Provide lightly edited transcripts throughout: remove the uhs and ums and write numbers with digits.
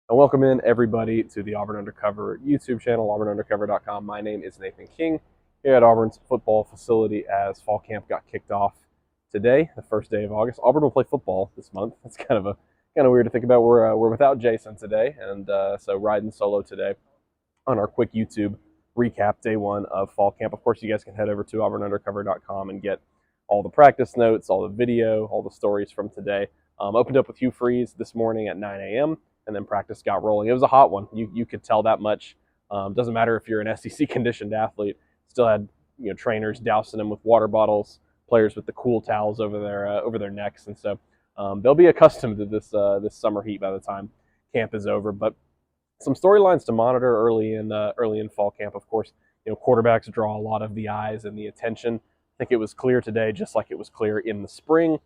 And welcome in everybody to the Auburn Undercover YouTube channel, auburnundercover.com. My name is Nathan King here at Auburn's football facility as fall camp got kicked off today, the first day of August. Auburn will play football this month. That's kind of weird to think about. We're without Jason today, and so riding solo today on our quick YouTube recap day one of fall camp. Of course, you guys can head over to auburnundercover.com and get all the practice notes, all the video, all the stories from today. Opened up with Hugh Freeze this morning at 9 a.m. and then practice got rolling. It was a hot one. You could tell that much. Doesn't matter if you're an SEC conditioned athlete. Still had trainers dousing them with water bottles, players with the cool towels over their necks, and so they'll be accustomed to this summer heat by the time camp is over. But some storylines to monitor early in fall camp. Of course, quarterbacks draw a lot of the eyes and the attention. I think it was clear today, just like it was clear in the spring.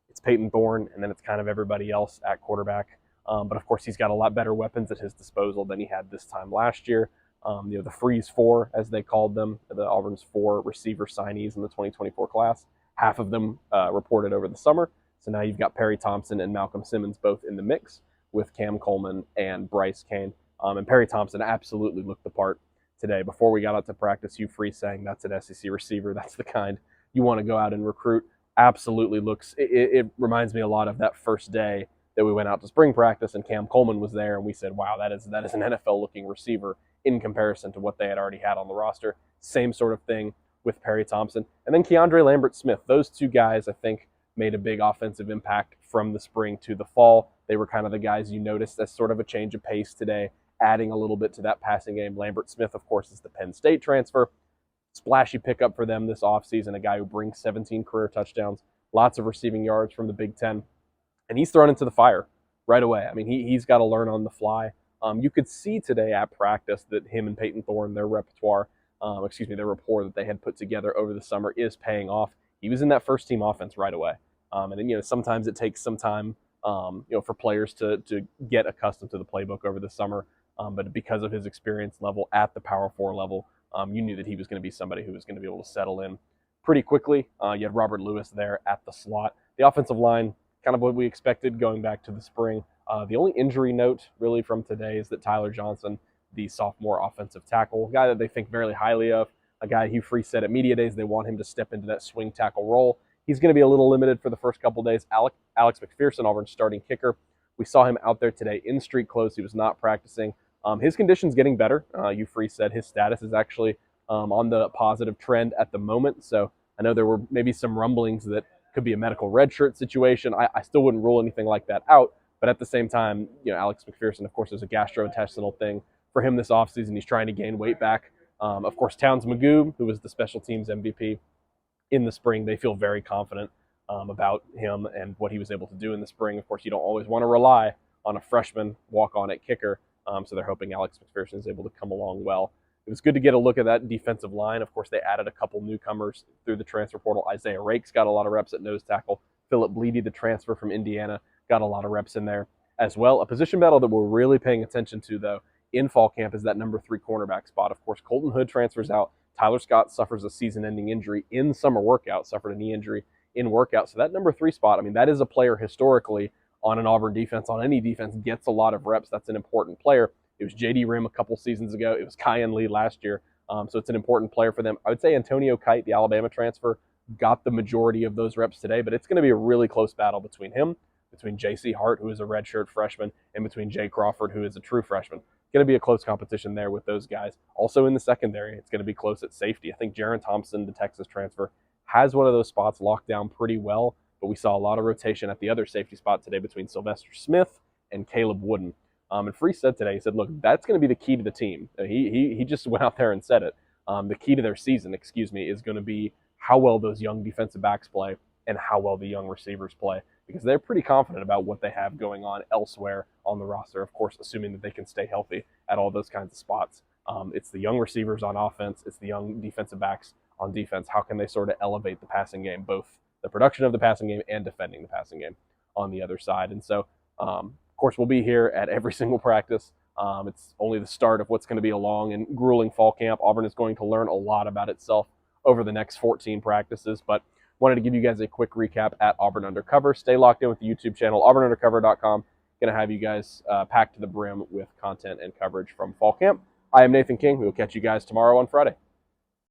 It's Peyton Thorne, and then it's kind of everybody else at quarterback. But of course, he's got a lot better weapons at his disposal than he had this time last year. The Freeze Four, as they called them, the Auburn's four receiver signees in the 2024 class. Half of them reported over the summer. So now you've got Perry Thompson and Malcolm Simmons both in the mix with Cam Coleman and Bryce Kane. And Perry Thompson absolutely looked the part today. Before we got out to practice, Hugh Freeze saying that's an SEC receiver. That's the kind you want to go out and recruit. Absolutely looks. It reminds me a lot of that first day that we went out to spring practice and Cam Coleman was there, and we said, wow, that is an NFL-looking receiver in comparison to what they had already had on the roster. Same sort of thing with Perry Thompson. And then Keandre Lambert-Smith. Those two guys, I think, made a big offensive impact from the spring to the fall. They were kind of the guys you noticed as sort of a change of pace today, adding a little bit to that passing game. Lambert-Smith, of course, is the Penn State transfer. Splashy pickup for them this offseason, a guy who brings 17 career touchdowns, lots of receiving yards from the Big Ten. And he's thrown into the fire right away. I mean, he's got to learn on the fly. You could see today at practice that him and Peyton Thorne, their rapport that they had put together over the summer is paying off. He was in that first team offense right away. And then, sometimes it takes some time, for players to get accustomed to the playbook over the summer. But because of his experience level at the Power 4 level, you knew that he was going to be somebody who was going to be able to settle in pretty quickly. You had Robert Lewis there at the slot. The offensive line, kind of what we expected going back to the spring. The only injury note really from today is that Tyler Johnson, the sophomore offensive tackle, a guy that they think very highly of, a guy Hugh Freeze said at media days they want him to step into that swing tackle role. He's going to be a little limited for the first couple days. Alex McPherson, Auburn's starting kicker, we saw him out there today in street clothes. He was not practicing. His condition's getting better. Hugh Freeze said his status is actually on the positive trend at the moment. So I know there were maybe some rumblings that could be a medical redshirt situation. I still wouldn't rule anything like that out. But at the same time, Alex McPherson, of course, is a gastrointestinal thing for him this offseason. He's trying to gain weight back. Of course, Towns Magoo, who was the special teams MVP in the spring, they feel very confident about him and what he was able to do in the spring. Of course, you don't always want to rely on a freshman walk-on at kicker. So they're hoping Alex McPherson is able to come along well. It was good to get a look at that defensive line. Of course, they added a couple newcomers through the transfer portal. Isaiah Rakes got a lot of reps at nose tackle. Philip Bleedy, the transfer from Indiana, got a lot of reps in there as well. A position battle that we're really paying attention to, though, in fall camp is that number 3 cornerback spot. Of course, Colton Hood transfers out. Tyler Scott suffers a season-ending injury in summer workout, suffered a knee injury in workout. So that number 3 spot, I mean, that is a player historically on an Auburn defense, on any defense, gets a lot of reps. That's an important player. It was J.D. Rim a couple seasons ago. It was Kyan Lee last year. So it's an important player for them. I would say Antonio Kite, the Alabama transfer, got the majority of those reps today, but it's going to be a really close battle between him, between J.C. Hart, who is a redshirt freshman, and between Jay Crawford, who is a true freshman. It's going to be a close competition there with those guys. Also in the secondary, it's going to be close at safety. I think Jaron Thompson, the Texas transfer, has one of those spots locked down pretty well, but we saw a lot of rotation at the other safety spot today between Sylvester Smith and Caleb Wooden. And Freeze said today, he said, look, that's going to be the key to the team. He just went out there and said it. The key to their season, is going to be how well those young defensive backs play and how well the young receivers play, because they're pretty confident about what they have going on elsewhere on the roster, of course, assuming that they can stay healthy at all those kinds of spots. It's the young receivers on offense. It's the young defensive backs on defense. How can they sort of elevate the passing game, both the production of the passing game and defending the passing game on the other side? And so, of course, we'll be here at every single practice. It's only the start of what's going to be a long and grueling fall camp. Auburn is going to learn a lot about itself over the next 14 practices, but wanted to give you guys a quick recap at Auburn Undercover. Stay locked in with the YouTube channel, auburnundercover.com. going to have you guys packed to the brim with content and coverage from fall camp. I am Nathan King. We will catch you guys tomorrow on Friday.